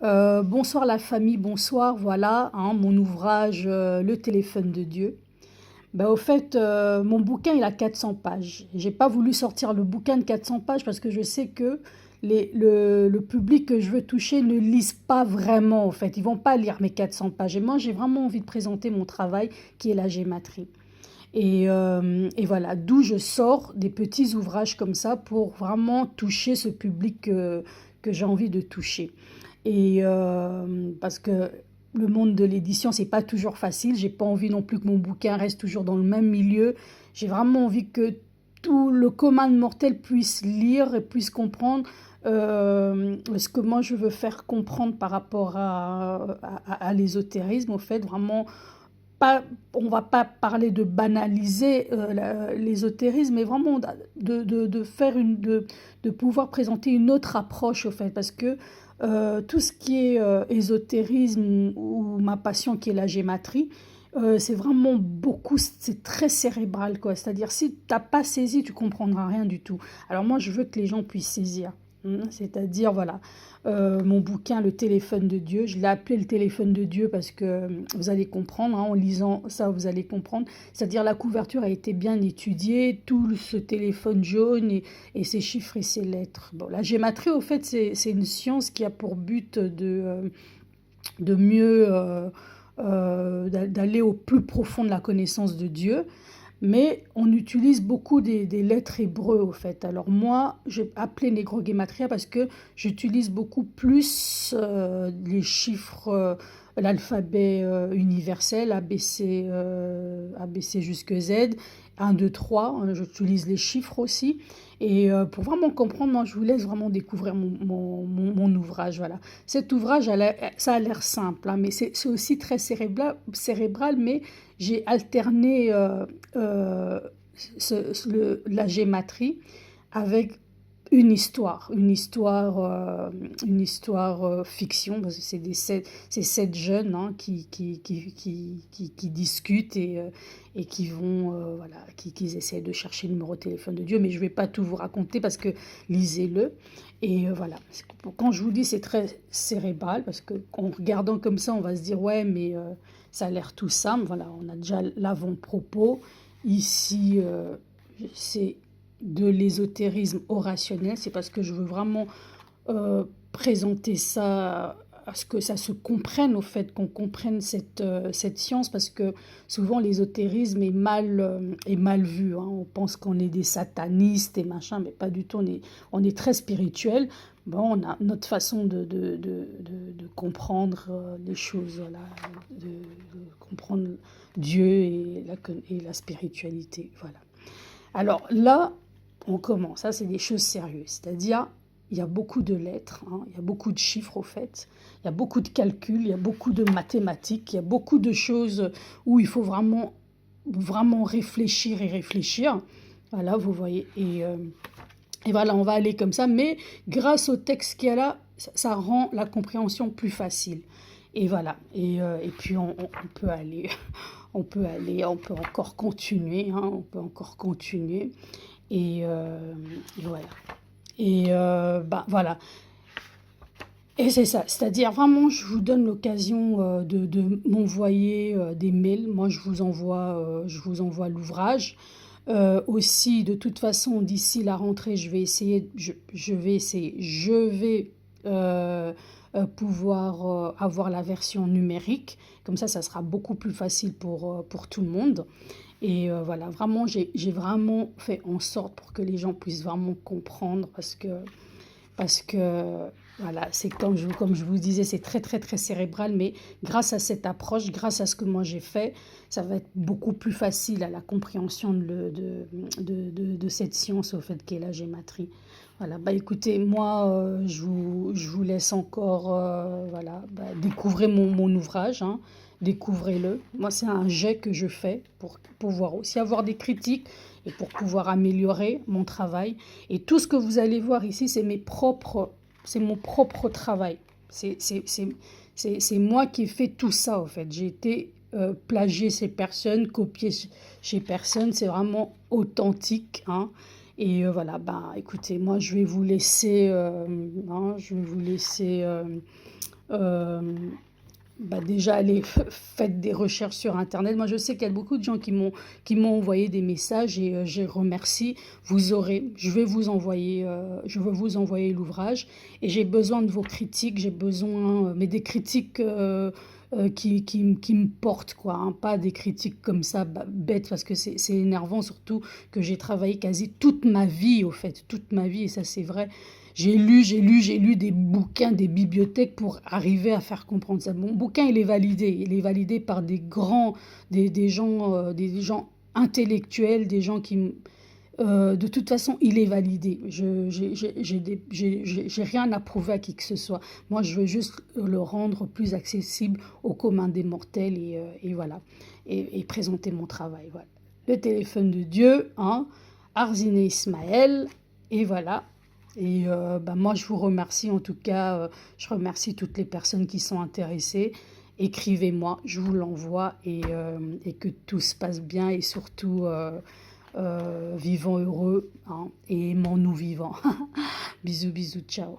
Bonsoir la famille, bonsoir, voilà, hein, mon ouvrage, Le téléphone de Dieu. Au fait, mon bouquin, il a 400 pages. J'ai pas voulu sortir le bouquin de 400 pages parce que je sais que le public que je veux toucher ne lise pas vraiment, en fait. Ils vont pas lire mes 400 pages. Et moi, j'ai vraiment envie de présenter mon travail qui est la gématrie. Et voilà, d'où je sors des petits ouvrages comme ça pour vraiment toucher ce public que j'ai envie de toucher. Parce que le monde de l'édition, c'est pas toujours facile. J'ai pas envie non plus que mon bouquin reste toujours dans le même milieu. J'ai vraiment envie que tout le commun mortel puisse lire et puisse comprendre ce que moi je veux faire comprendre par rapport à l'ésotérisme. Au fait, vraiment, pas, on va pas parler de banaliser l'ésotérisme, mais vraiment de faire de pouvoir présenter une autre approche au fait, parce que tout ce qui est ésotérisme ou ma passion qui est la gématrie, c'est vraiment beaucoup, c'est très cérébral quoi. C'est-à-dire si tu n'as pas saisi, tu comprendras rien du tout. Alors moi, je veux que les gens puissent saisir. C'est-à-dire, voilà, mon bouquin, Le téléphone de Dieu, je l'ai appelé Le téléphone de Dieu parce que vous allez comprendre, hein, en lisant ça, vous allez comprendre. C'est-à-dire, la couverture a été bien étudiée, tout ce téléphone jaune et ses chiffres et ses lettres. Bon, la gématrie, au fait, c'est une science qui a pour but de mieux, d'aller au plus profond de la connaissance de Dieu. Mais on utilise beaucoup des lettres hébreux, au fait. Alors moi, j'ai appelé négroguématria parce que j'utilise beaucoup plus les chiffres, l'alphabet universel, ABC, ABC jusque Z, 1, 2, 3. J'utilise les chiffres aussi. Pour vraiment comprendre, moi, je vous laisse vraiment découvrir mon ouvrage. Voilà. Cet ouvrage, ça a l'air simple, hein, mais c'est aussi très cérébral, mais j'ai alterné la gématrie avec une histoire fiction, parce que c'est sept jeunes hein, qui discutent et qui vont, voilà, qui essaient de chercher le numéro de téléphone de Dieu, mais je ne vais pas tout vous raconter parce que lisez-le. Voilà, quand je vous dis c'est très cérébral, parce que en regardant comme ça, on va se dire ouais, mais ça a l'air tout simple. Voilà, on a déjà l'avant-propos. Ici, c'est de l'ésotérisme au rationnel. C'est parce que je veux vraiment présenter ça à ce que ça se comprenne, au fait, qu'on comprenne cette science, parce que souvent l'ésotérisme est mal vu. Hein. On pense qu'on est des satanistes et machin, mais pas du tout. On est très spirituel. Bon, on a notre façon de comprendre les choses, voilà, de comprendre Dieu et la spiritualité. Voilà. Alors là, on commence. Ça, c'est des choses sérieuses. C'est-à-dire, il y a beaucoup de lettres, hein, il y a beaucoup de chiffres au fait, il y a beaucoup de calculs, il y a beaucoup de mathématiques, il y a beaucoup de choses où il faut vraiment, vraiment réfléchir et réfléchir. Voilà, vous voyez. Et voilà, on va aller comme ça. Mais grâce au texte qu'il y a là, ça rend la compréhension plus facile. Et voilà. Et puis on peut aller, on peut encore continuer, hein, on peut encore continuer. Et voilà. Voilà. Et c'est ça, c'est-à-dire vraiment, je vous donne l'occasion de m'envoyer des mails. Moi, je vous envoie l'ouvrage. Aussi, de toute façon, d'ici la rentrée, je vais pouvoir avoir la version numérique. Comme ça sera beaucoup plus facile pour tout le monde. Voilà, vraiment, j'ai vraiment fait en sorte pour que les gens puissent vraiment comprendre parce que voilà, c'est comme je vous disais, c'est très très très cérébral, mais grâce à cette approche, grâce à ce que moi j'ai fait, ça va être beaucoup plus facile à la compréhension de cette science au fait qu'est la gématrie. Voilà, écoutez, moi je vous laisse encore voilà, découvrir mon ouvrage, hein, découvrez-le. Moi c'est un jet que je fais pour pouvoir aussi avoir des critiques et pour pouvoir améliorer mon travail. Et tout ce que vous allez voir ici, c'est mon propre travail. C'est moi qui ai fait tout ça, en fait. J'ai été plagier ces personnes, copier chez personne. C'est vraiment authentique, hein. Voilà, écoutez, moi, je vais vous laisser, hein, je vais vous laisser Déjà, allez, faites des recherches sur Internet. Moi, je sais qu'il y a beaucoup de gens qui m'ont envoyé des messages et je les remercie. Je veux vous envoyer l'ouvrage et j'ai besoin de vos critiques. J'ai besoin, mais des critiques qui me portent, quoi, hein, pas des critiques comme ça, bêtes, parce que c'est énervant, surtout que j'ai travaillé quasi toute ma vie, au fait, toute ma vie, et ça, c'est vrai. J'ai lu des bouquins, des bibliothèques pour arriver à faire comprendre ça. Mon bouquin, il est validé par des gens intellectuels, des gens de toute façon, il est validé. J'ai rien à prouver à qui que ce soit. Moi, je veux juste le rendre plus accessible au commun des mortels et voilà. Et présenter mon travail. Voilà. Le téléphone de Dieu, hein, Arzine Ismaël, et voilà. Et moi, je vous remercie en tout cas. Je remercie toutes les personnes qui sont intéressées. Écrivez-moi, je vous l'envoie et que tout se passe bien et surtout vivons heureux, hein, et aimons-nous vivants. Bisous, bisous, ciao.